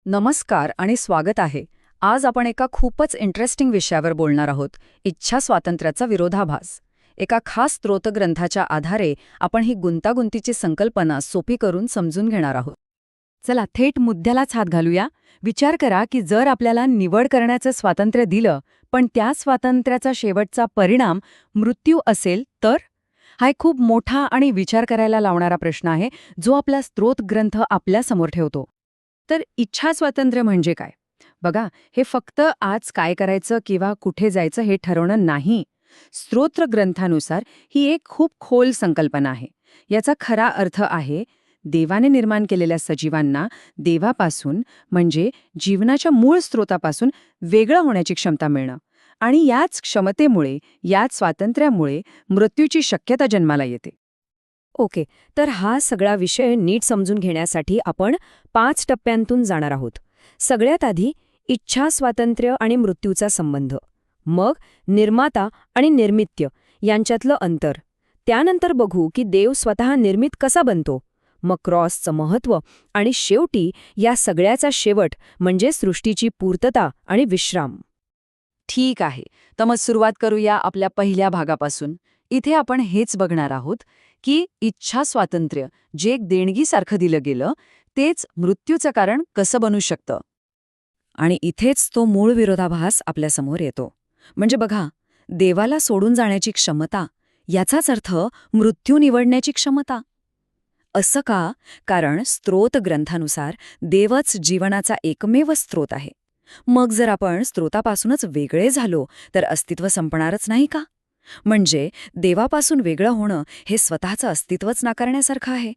नमस्कार आणि स्वागत आहे. आज आपण एका खूपच इंटरेस्टिंग विषयावर बोलणार आहोत, इच्छा स्वातंत्र्याचा विरोधाभास. एका खास स्त्रोतग्रंथाच्या आधारे आपण ही गुंतागुंतीची संकल्पना सोपी करून समजून घेणार आहोत. चला थेट मुद्द्यालाच हात घालूया. विचार करा की जर आपल्याला निवड करण्याचं स्वातंत्र्य दिलं, पण त्या स्वातंत्र्याचा शेवटचा परिणाम मृत्यू असेल तर? हा एक खूप मोठा आणि विचार करायला लावणारा प्रश्न आहे, जो आपला स्त्रोत ग्रंथ आपल्यासमोर ठेवतो. तर इच्छा स्वातंत्र्य म्हणजे काय? बघा, हे फक्त आज काय करायचं किंवा कुठे जायचं हे ठरवणं नाही. स्तोत्र ग्रंथानुसार ही एक खूप खोल संकल्पना आहे. याचा खरा अर्थ आहे देवाने निर्माण केलेल्या सजीवांना देवापासून म्हणजे जीवनाच्या मूळ स्रोतापासून वेगळं होण्याची क्षमता मिळणं. आणि याच क्षमतेमुळे, याच स्वातंत्र्यामुळे मृत्यूची शक्यता जन्माला येते. ओके, तर हा सगळा विषय नीट समजून घेण्यासाठी आपण 5 टप्प्यांतून जाणार आहोत. सगळ्यात आधी इच्छा स्वातंत्र्य आणि मृत्यूचा संबंध, मग निर्माता आणि निर्मित्य यांच्यातलं अंतर, त्यानंतर बघू की देव स्वतः निर्मित कसा बनतो, मग क्रॉसचं महत्त्व आणि शेवटी या सगळ्याचा शेवट म्हणजे सृष्टीची पूर्तता आणि विश्राम. ठीक आहे, तर मग सुरुवात करूया आपल्या पहिल्या भागापासून. इथे आपण हेच बघणार आहोत की इच्छा स्वातंत्र्य जे एक देणगीसारखं दिलं गेलं, तेच मृत्यूचं कारण कसं बनू शकतं. आणि इथेच तो मूळ विरोधाभास आपल्यासमोर येतो. म्हणजे बघा, देवाला सोडून जाण्याची क्षमता, याचाच अर्थ मृत्यू निवडण्याची क्षमता. असं का? कारण स्त्रोत ग्रंथानुसार देवच जीवनाचा एकमेव स्त्रोत आहे. मग जर आपण स्त्रोतापासूनच वेगळे झालो तर अस्तित्व संपणारच नाही का? म्हणजे देवापासून वेगळं होणं हे स्वतःचं अस्तित्वच नाकारण्यासारखं आहे.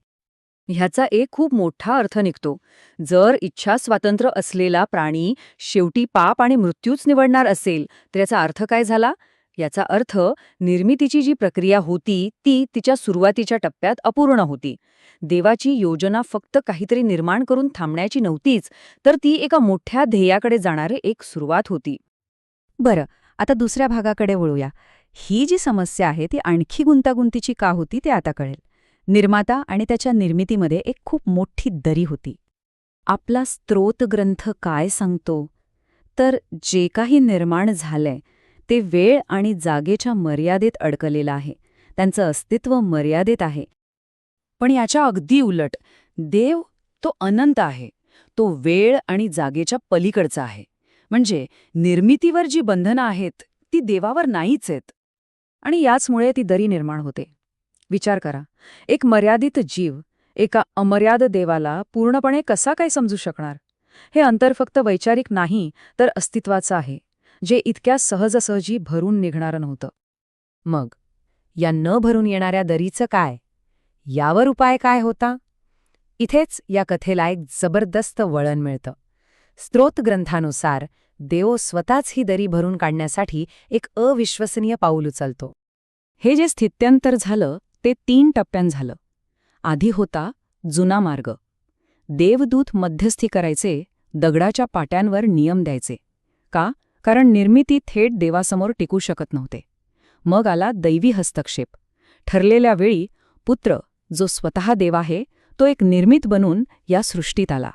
ह्याचा एक खूप मोठा अर्थ निघतो. जर इच्छा स्वातंत्र्य असलेला प्राणी शेवटी पाप आणि मृत्यूच निवडणार असेल, तर याचा अर्थ काय झाला? याचा अर्थ निर्मितीची जी प्रक्रिया होती ती तिच्या सुरुवातीच्या टप्प्यात अपूर्ण होती. देवाची योजना फक्त काहीतरी निर्माण करून थांबण्याची नव्हतीच, तर ती एका मोठ्या ध्येयाकडे जाणारी एक सुरुवात होती. बरं, आता दुसऱ्या भागाकडे वळूया. ही जी समस्या आहे ती आणखी गुंतागुंतीची का होती ते आता कळेल. निर्माता आणि त्याच्या निर्मितीमध्ये एक खूप मोठी दरी होती. आपला स्त्रोत ग्रंथ काय सांगतो? तर जे काही निर्माण झालंय ते वेळ आणि जागेच्या मर्यादेत अडकलेलं आहे. त्यांचं अस्तित्व मर्यादित आहे. पण याच्या अगदी उलट, देव तो अनंत आहे. तो वेळ आणि जागेच्या पलीकडचा आहे. म्हणजे निर्मितीवर जी बंधनं आहेत ती देवावर नाहीच आहेत. आणि याचमुळे ती दरी निर्माण होते. विचार करा, एक मर्यादित जीव एका अमर्याद देवाला पूर्णपणे कसा काय समजू शकणार? हे अंतर फक्त वैचारिक नाही तर अस्तित्वाचं आहे, जे इतक्या सहजासहजी भरून निघणारं नव्हतं. मग या न भरून येणाऱ्या दरीचं काय? यावर उपाय काय होता? इथेच या कथेला एक जबरदस्त वळण मिळतं. स्त्रोत ग्रंथानुसार देव स्वतःच ही दरी भरून काढण्यासाठी एक अविश्वसनीय पाऊल उचलतो. हे जे स्थित्यंतर झालं ते 3 टप्प्यां झालं. आधी होता जुना मार्ग. देवदूत मध्यस्थी करायचे, दगडाच्या पाट्यांवर नियम द्यायचे. का? कारण निर्मिती थेट देवासमोर टिकू शकत नव्हते. मग आला दैवी हस्तक्षेप. ठरलेल्या वेळी पुत्र, जो स्वतः देव आहे, तो एक निर्मित बनून या सृष्टीत आला.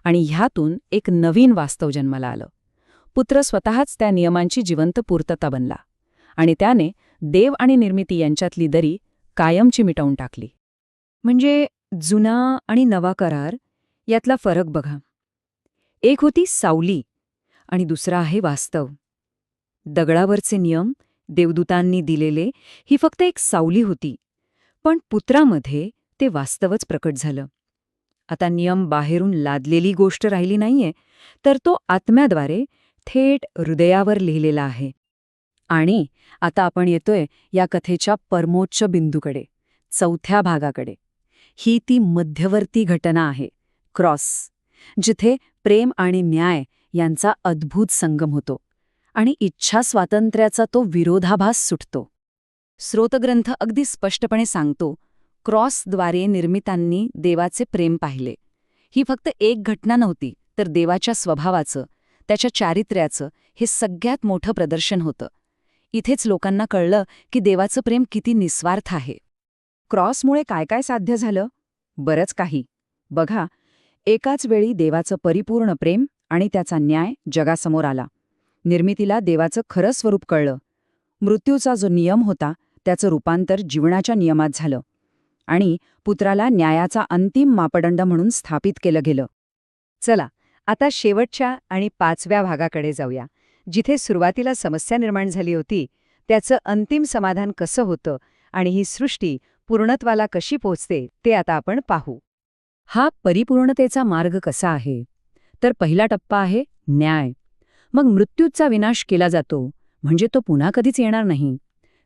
आणि ह्यातून एक नवीन वास्तव जन्माला आलं. पुत्र स्वतःच त्या नियमांची जिवंत पूर्तता बनला. आणि त्याने देव आणि निर्मिती यांच्यातली दरी कायमची मिटवून टाकली. म्हणजे जुना आणि नवा करार यातला फरक बघा. एक होती सावली आणि दुसरा आहे वास्तव. दगडावरचे नियम देवदूतांनी दिलेले ही फक्त एक सावली होती, पण पुत्रामध्ये ते वास्तवच प्रकट झालं. आता नियम बाहेरून लादलेली गोष्ट राहिली नाहीये, तर तो आत्म्याद्वारे थेट हृदयावर लिहिलेला आहे. आणि आता आपण येतोय या कथेच्या परमोच्च बिंदूकडे, चौथ्या भागाकडे. ही ती मध्यवर्ती घटना आहे, क्रॉस, जिथे प्रेम आणि न्याय यांचा अद्भुत संगम होतो आणि इच्छा स्वातंत्र्याचा तो विरोधाभास सुटतो. स्रोतग्रंथ अगदी स्पष्टपणे सांगतो, क्रॉसद्वारे निर्मितांनी देवाचे प्रेम पाहिले. ही फक्त एक घटना नव्हती, तर देवाच्या स्वभावाचं, त्याच्या चारित्र्याचं हे सगळ्यात मोठं प्रदर्शन होतं. इथेच लोकांना कळलं की देवाचं प्रेम किती निस्वार्थ आहे. क्रॉसमुळे काय काय साध्य झालं? बरंच काही. बघा, एकाच वेळी देवाचं परिपूर्ण प्रेम आणि त्याचा न्याय जगासमोर आला. निर्मितीला देवाचं खरं स्वरूप कळलं. मृत्यूचा जो नियम होता त्याचं रूपांतर जीवनाच्या नियमात झालं. आणि पुत्राला न्यायाचा अंतिम मापदंड म्हणून स्थापित केलं गेलं. चला आता शेवटच्या आणि 5व्या भागाकडे जाऊया, जिथे सुरुवातीला समस्या निर्माण झाली होती त्याचं अंतिम समाधान कसं होतं आणि ही सृष्टी पूर्णत्वाला कशी पोचते ते आता आपण पाहू. हा परिपूर्णतेचा मार्ग कसा आहे? तर पहिला टप्पा आहे न्याय. मग मृत्यूचा विनाश केला जातो, म्हणजे तो पुन्हा कधीच येणार नाही.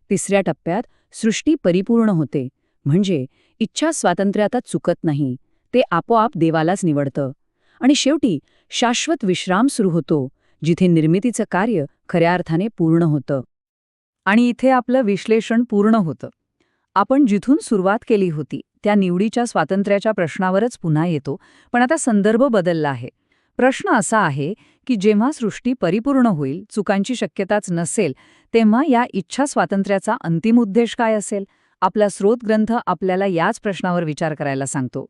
तिसऱ्या टप्प्यात सृष्टी परिपूर्ण होते, म्हणजे इच्छा स्वातंत्र्य आता चुकत नाही, ते आपोआप देवालाच निवडतं. आणि शेवटी शाश्वत विश्राम सुरू होतो, जिथे निर्मितीचं कार्य खऱ्या अर्थाने पूर्ण होतं. आणि इथे आपलं विश्लेषण पूर्ण होतं. आपण जिथून सुरुवात केली होती त्या निवडीच्या स्वातंत्र्याच्या प्रश्नावरच पुन्हा येतो, पण आता संदर्भ बदलला आहे. प्रश्न असा आहे की जेव्हा सृष्टी परिपूर्ण होईल, चुकांची शक्यताच नसेल, तेव्हा या इच्छा स्वातंत्र्याचा अंतिम उद्देश काय असेल? आपला स्रोत ग्रंथ आपल्याला याच प्रश्नावर विचार करायला सांगतो.